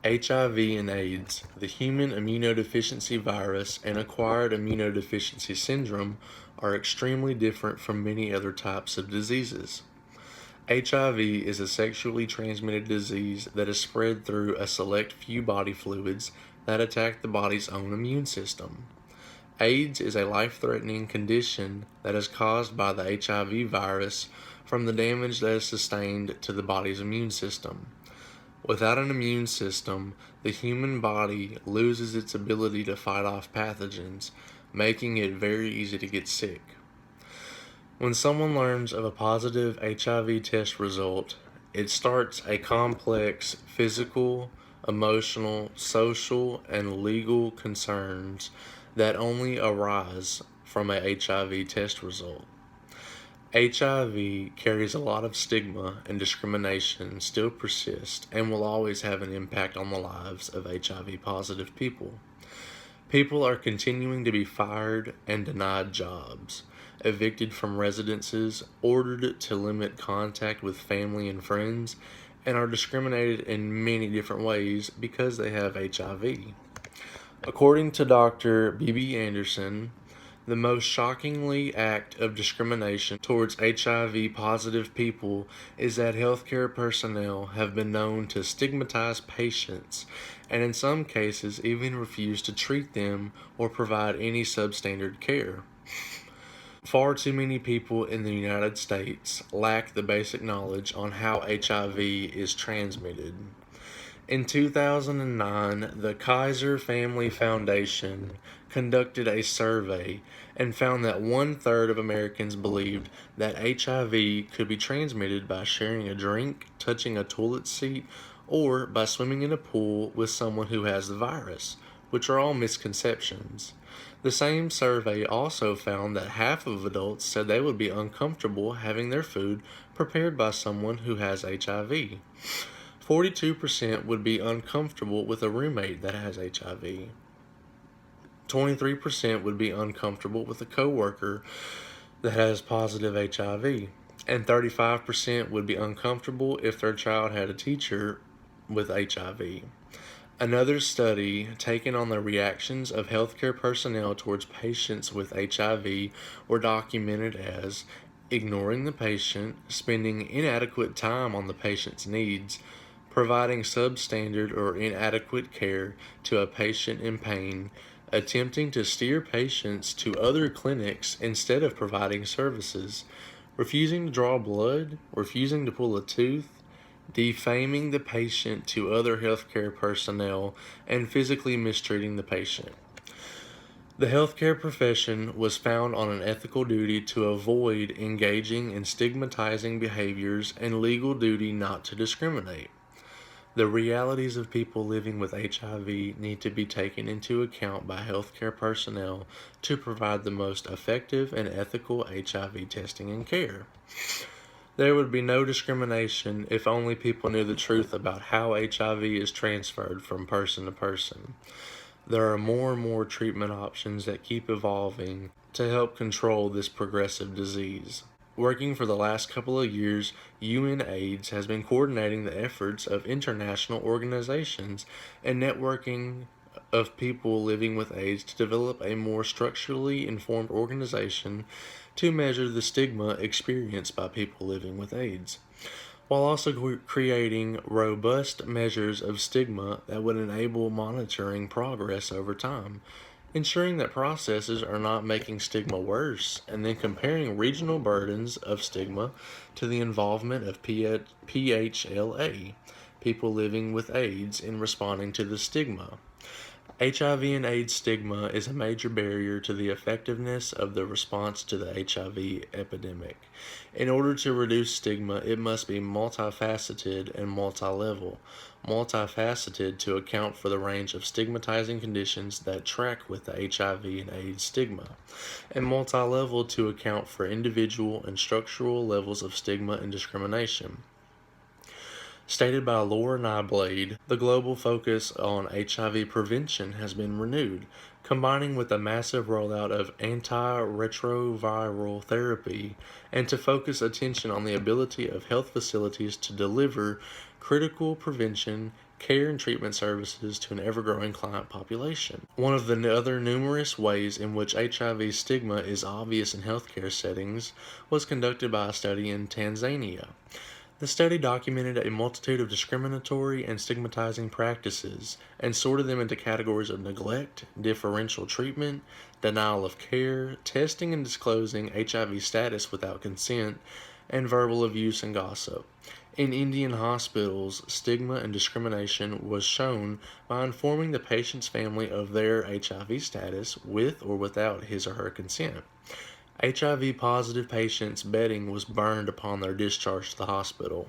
HIV and AIDS, the human immunodeficiency virus and acquired immunodeficiency syndrome, are extremely different from many other types of diseases. HIV is a sexually transmitted disease that is spread through a select few body fluids that attack the body's own immune system. AIDS is a life-threatening condition that is caused by the HIV virus from the damage that is sustained to the body's immune system. Without an immune system, the human body loses its ability to fight off pathogens, making it very easy to get sick. When someone learns of a positive HIV test result, it starts a complex physical, emotional, social, and legal concerns that only arise from a HIV test result. HIV carries a lot of stigma, and discrimination still persists and will always have an impact on the lives of HIV positive people. People are continuing to be fired and denied jobs, evicted from residences, ordered to limit contact with family and friends, and are discriminated in many different ways because they have HIV. According to Dr. B.B. Anderson, the most shockingly act of discrimination towards HIV positive people is that healthcare personnel have been known to stigmatize patients and in some cases even refuse to treat them or provide any substandard care. Far too many people in the United States lack the basic knowledge on how HIV is transmitted. In 2009, the Kaiser Family Foundation conducted a survey and found that 1/3 of Americans believed that HIV could be transmitted by sharing a drink, touching a toilet seat, or by swimming in a pool with someone who has the virus, which are all misconceptions. The same survey also found that half of adults said they would be uncomfortable having their food prepared by someone who has HIV. 42% would be uncomfortable with a roommate that has HIV. 23% would be uncomfortable with a coworker that has positive HIV. And 35% would be uncomfortable if their child had a teacher with HIV. Another study taken on the reactions of healthcare personnel towards patients with HIV were documented as ignoring the patient, spending inadequate time on the patient's needs, providing substandard or inadequate care to a patient in pain, attempting to steer patients to other clinics instead of providing services, refusing to draw blood, refusing to pull a tooth, defaming the patient to other healthcare personnel, and physically mistreating the patient. The healthcare profession was found on an ethical duty to avoid engaging in stigmatizing behaviors and legal duty not to discriminate. The realities of people living with HIV need to be taken into account by healthcare personnel to provide the most effective and ethical HIV testing and care. There would be no discrimination if only people knew the truth about how HIV is transferred from person to person. There are more and more treatment options that keep evolving to help control this progressive disease. Working for the last couple of years, UNAIDS has been coordinating the efforts of international organizations and networking of people living with AIDS to develop a more structurally informed organization to measure the stigma experienced by people living with AIDS, while also creating robust measures of stigma that would enable monitoring progress over time, ensuring that processes are not making stigma worse, and then comparing regional burdens of stigma to the involvement of PHLA, people living with AIDS, in responding to the stigma. HIV and AIDS stigma is a major barrier to the effectiveness of the response to the HIV epidemic. In order to reduce stigma, it must be multifaceted and multi-level. Multifaceted to account for the range of stigmatizing conditions that track with the HIV and AIDS stigma, and multi-level to account for individual and structural levels of stigma and discrimination. Stated by Laura Nyblade, the global focus on HIV prevention has been renewed, combining with a massive rollout of antiretroviral therapy, and to focus attention on the ability of health facilities to deliver critical prevention care and treatment services to an ever-growing client population. One of the other numerous ways in which HIV stigma is obvious in healthcare settings was conducted by a study in Tanzania. The study documented a multitude of discriminatory and stigmatizing practices and sorted them into categories of neglect, differential treatment, denial of care, testing and disclosing HIV status without consent, and verbal abuse and gossip. In Indian hospitals, stigma and discrimination was shown by informing the patient's family of their HIV status with or without his or her consent. HIV positive patients' bedding was burned upon their discharge to the hospital.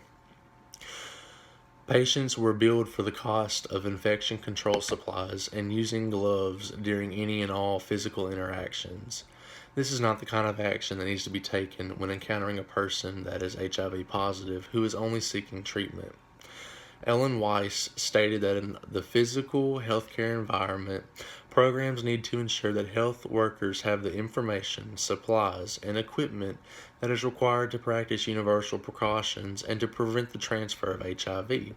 Patients were billed for the cost of infection control supplies and using gloves during any and all physical interactions. This is not the kind of action that needs to be taken when encountering a person that is HIV positive who is only seeking treatment. Ellen Weiss stated that in the physical healthcare environment, programs need to ensure that health workers have the information, supplies, and equipment that is required to practice universal precautions and to prevent the transfer of HIV.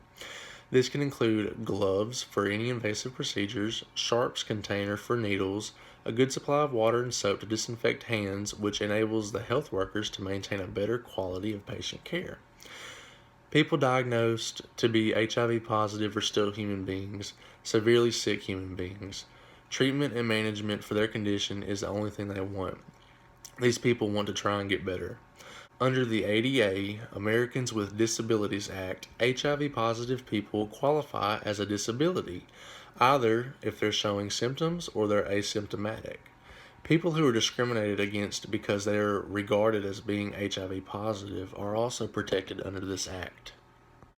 This can include gloves for any invasive procedures, sharps container for needles, a good supply of water and soap to disinfect hands, which enables the health workers to maintain a better quality of patient care. People diagnosed to be HIV positive are still human beings, severely sick human beings. Treatment and management for their condition is the only thing they want. These people want to try and get better. Under the ADA, Americans with Disabilities Act, HIV positive people qualify as a disability, either if they're showing symptoms or they're asymptomatic. People who are discriminated against because they are regarded as being HIV positive are also protected under this act.